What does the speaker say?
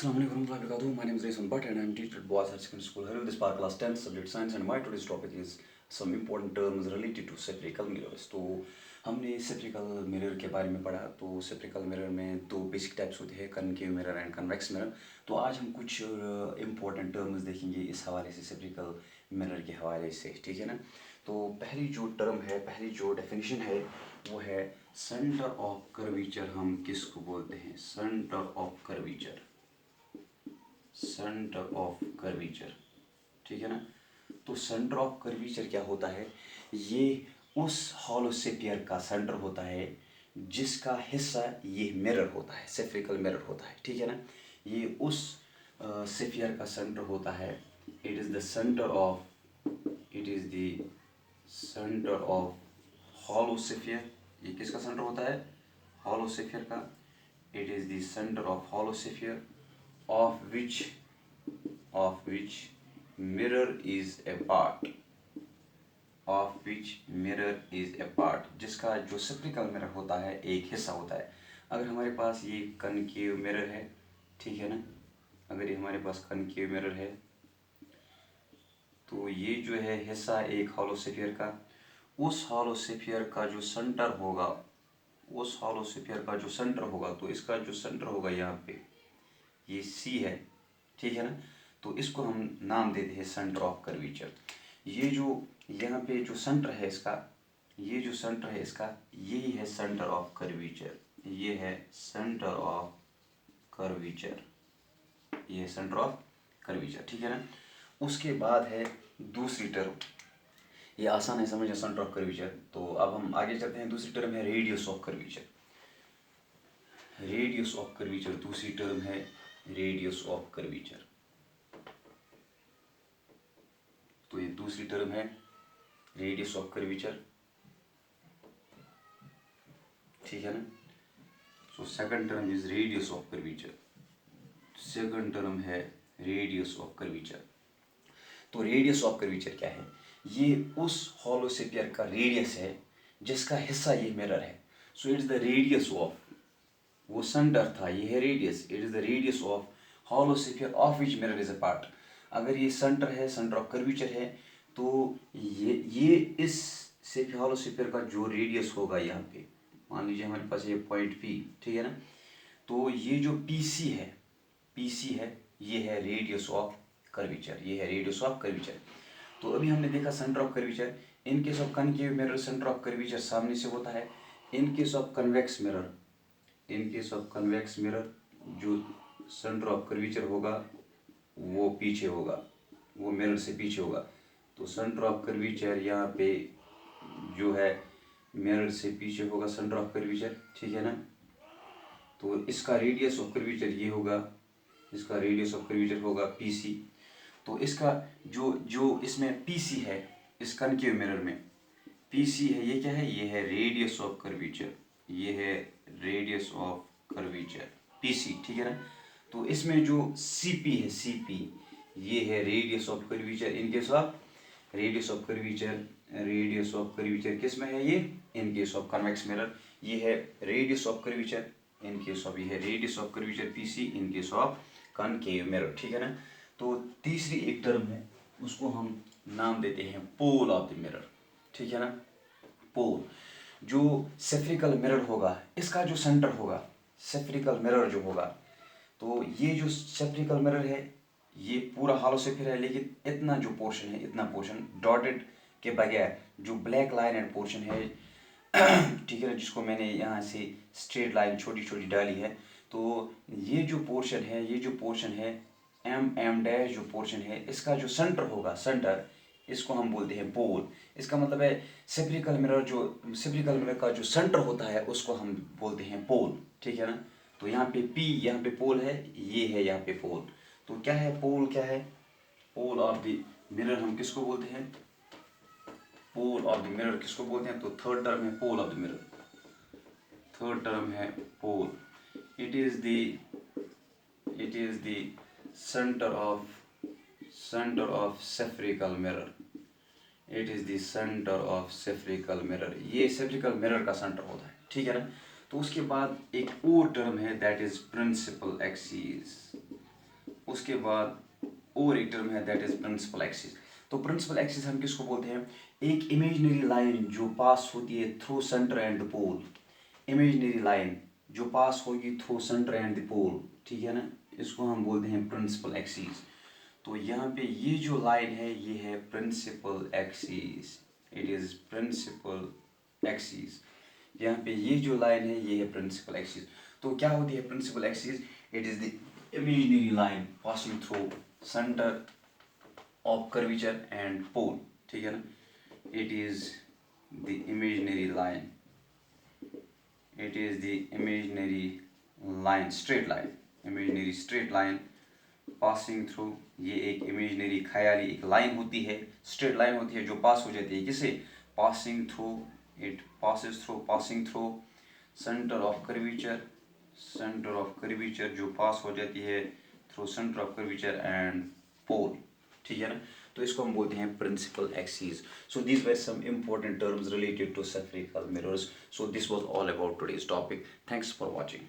Assalamu alaikum warahmatullahi wabarakatuh. My name is Raisun Bhatt and I am teacher at Boys High Secondary School. Hello, this part class 10 subject science and my today's topic is some important terms related to spherical mirrors. तो हमने spherical mirror के बारे में पढ़ा. तो spherical mirror में दो basic types होते हैं, concave mirror and convex mirror. तो आज हम कुछ important terms देखेंगे इस हवाले से spherical mirror के हवाले से, ठीक है ना. तो पहली जो टर्म है, पहली जो डेफिनेशन है वो है सेंटर ऑफ कर्वीचर. हम किसको बोलते हैं? Centre of curvature. Centre of curvature, ठीक है ना. तो सेंटर ऑफ कर्वीचर क्या होता है? ये उस हॉलो स्फीयर का सेंटर होता है जिसका हिस्सा ये मिरर होता है, स्फेरिकल मिरर होता है, ठीक है ना. ये उस स्फीयर का सेंटर होता है. It is the centre of hollow sphere. ये किसका सेंटर होता है? हॉलो स्फीयर का. It is the centre of hollow sphere of which mirror is a part. जिसका जो स्फेरिकल मिरर होता है एक हिस्सा होता है. अगर हमारे पास ये कनकेव मिरर है, ठीक है ना, अगर ये हमारे पास कनकेव मिरर है तो ये जो है हिस्सा एक हॉलो स्फीयर का, उस हॉलो स्फीयर का जो सेंटर होगा, तो इसका जो सेंटर होगा यहाँ पे ये सी है, ठीक है ना. तो इसको हम नाम देते हैं सेंटर ऑफ कर्वीचर. ये जो यहाँ पे जो सेंटर है इसका, ये जो सेंटर है इसका, यही है सेंटर ऑफ कर्वीचर. ये है सेंटर ऑफ कर्वीचर, ये है सेंटर ऑफ कर्वीचर, ठीक है ना. उसके बाद है दूसरी टर्म. ये आसान है समझना, सेंटर ऑफ कर्वीचर. तो अब हम आगे चलते हैं. दूसरी टर्म है रेडियस ऑफ कर्वीचर. दूसरी टर्म है रेडियस ऑफ कर्वीचर. तो ये दूसरी टर्म है रेडियस ऑफ कर्वीचर, ठीक है ना. So second term is radius of curvature. Second term है रेडियस ऑफ कर्वीचर. तो रेडियस ऑफ कर्वीचर क्या है? ये उस हॉलो स्फीयर का रेडियस है जिसका हिस्सा ये मिरर है. So it is the radius of, वो सेंटर था, ये है radius. It is the radius of hollow sphere of which mirror is a part. अगर ये सेंटर है, सेंटर ऑफ कर्वीचर है, तो ये इस हॉलो स्फीयर का जो रेडियस होगा यहाँ पे, मान लीजिए हमारे पास ये पॉइंट पी, ठीक है ना. तो ये जो पीसी है, ये है रेडियस ऑफ कर्वीचर. तो अभी हमने देखा centre of curvature. In case of concave mirror centre of curvature सामने से होता है. In case of convex mirror जो सेंटर ऑफ कर्वीचर होगा वो पीछे होगा, वो मिरर से पीछे होगा. तो सेंटर ऑफ कर्वीचर यहाँ पे जो है मिरर से पीछे होगा सेंटर ऑफ कर्वीचर, ठीक है ना. तो इसका रेडियस ऑफ कर्वीचर ये होगा, इसका रेडियस ऑफ कर्वीचर होगा पीसी. तो इसका जो इसमें पीसी है, इस कनकेव मिरर में पीसी है, ये क्या है? ये है रेडियस ऑफ कर्वीचर. ये है रेडियस ऑफ कर्वीचर पीसी, ठीक है ना. तो इसमें जो सीपी है, ये है radius of curvature. In case of radius of curvature किस में है? ये in case of convex mirror ये है radius of curvature. In case of ये है radius of curvature PC in case of concave mirror, ठीक है ना. तो तीसरी एक टर्म है, उसको हम नाम देते हैं पोल ऑफ द मिरर, ठीक है ना. पोल जो स्फेरिकल मिरर होगा, इसका जो सेंटर होगा, स्फेरिकल मिरर जो होगा, तो ये जो स्फेरिकल मिरर है ये पूरा हॉलो स्फीयर है, लेकिन इतना जो पोर्शन है, इतना पोर्शन डॉटेड के बगैर जो ब्लैक लाइन एंड पोर्शन है, ठीक है ना, जिसको मैंने यहाँ से स्ट्रेट लाइन छोटी छोटी डाली है. तो ये जो पोर्शन है एम डैश जो पोर्शन है, इसका जो सेंटर होगा, इसको हम बोलते हैं पोल. इसका मतलब है स्फेरिकल मिरर का जो सेंटर होता है उसको हम बोलते हैं पोल, ठीक है ना. तो यहाँ पे P, यहाँ पे पोल है, ये है यहाँ पे पोल. तो क्या है पोल? क्या है पोल ऑफ द मिरर? हम किसको बोलते हैं? पोल ऑफ द मिरर किसको बोलते हैं? तो थर्ड टर्म है pole of the mirror. Third term है pole. It is the centre of spherical mirror. ये स्फेरिकल मिरर का सेंटर होता है, ठीक है ना. तो उसके बाद एक और टर्म है, दैट इज प्रिंसिपल एक्सिस. उसके बाद और एक टर्म है दैट इज प्रिंसिपल एक्सिस। तो प्रिंसिपल एक्सिस हम किसको बोलते हैं? एक इमेजिनरी लाइन जो पास होती है through centre and the pole, imaginary line जो पास होगी through centre and the pole, ठीक है ना, इसको हम बोलते हैं प्रिंसिपल एक्सिस। तो यहाँ पे ये जो लाइन है ये है principal axis, it is principal axis. यहाँ पे ये जो लाइन है ये है प्रिंसिपल एक्सिस। तो क्या होती है principal axis? It is the imaginary line passing through center of curvature and pole, ठीक है ना, it is the imaginary line, it is the imaginary line, straight line, imaginary straight line passing through, ये एक imaginary ख्याली एक line होती है, straight line होती है जो पास हो जाती है किसे? passing through, it passes through, passing through center of curvature, centre of curvature जो पास हो जाती है through centre of curvature and pole, ठीक है ना, तो इसको हम बोलते हैं principal axis. So these were some important terms related to spherical mirrors. So this was all about today's topic. Thanks for watching.